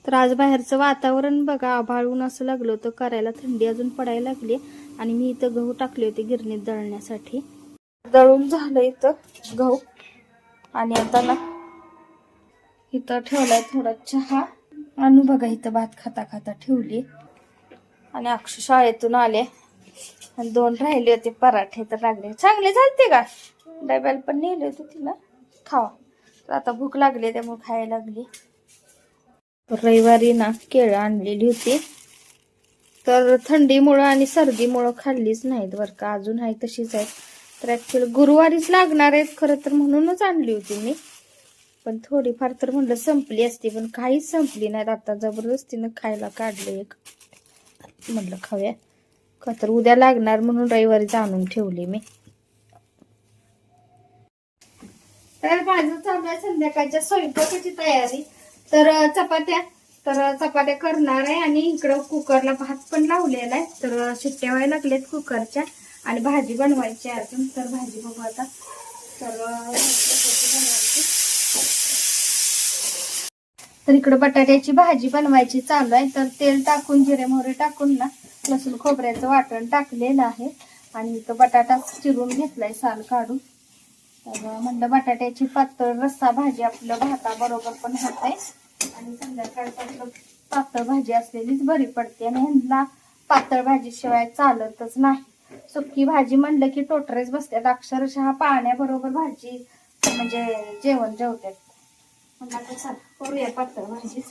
तर आज बाहेरचं वातावरण बघा, आभाळून असं लागलं होतं करायला, थंडी अजून पडायला लागली. आणि मी इथं गहू टाकले होते गिरणीत दळण्यासाठी. दळून झालं इथं गहू. आणि आता ना इथं ठेवलाय थोडा चहा. आणि बघा इथं भात खाता खाता ठेवली. आणि अक्षय शाळेतून आले आणि 2 राहिले होते पराठे, तर लागले चांगले झालते का, डब्याला पण नेले होते तिला खावा. तर आता भूक लागली त्यामुळे खायला लागली. रविवारी ना केळं आणलेली होती, तर थंडीमुळं आणि सर्दीमुळं खाल्लीच नाहीत बरं का, अजून आहे तशीच आहेत. तर ऍक्च्युअली गुरुवारीच लागणार आहेत खरं तर, म्हणूनच आणली होती मी. पण थोडीफार तर म्हणलं संपली असती, पण काहीच संपली नाहीत. आता जबरदस्तीनं खायला काढले एक, म्हणलं खाऊया का, तर उद्या लागणार म्हणून रविवारीच आणून ठेवली मी. तर माझं चालू आहे संध्याकाळच्या स्वयंपाकाची तयारी. तर चपात्या करणार आहे. आणि इकडं कुकरला भात पण लावलेला आहे, तर शिट्ट्या व्हायला लागल्यात कुकरच्या. आणि भाजी बनवायची अजून, तर भाजी बघू आता. तर इकडं बटाट्याची भाजी बनवायची चालू आहे. तर तेल टाकून जिरे मोहरी टाकून ना लसूण खोबऱ्याचं वाटण टाकलेलं आहे. आणि इथं बटाटा चिरून घेतलाय साल काढून. तर म्हणलं बटाट्याची पातळ रस्सा भाजी आपलं भाताबरोबर पण होत आहे. आणि संध्याकाळचं पातळ भाजी असलेलीच बरी पडते. आणि ह्यांना पातळ भाजी शिवाय चालतच नाही. सुकी भाजी म्हणलं की टोटरेच बसतात, अक्षरशः पाण्याबरोबर भाजी म्हणजे जेवण जेवतात. म्हणलं आता चला करूया पातळ भाजीच.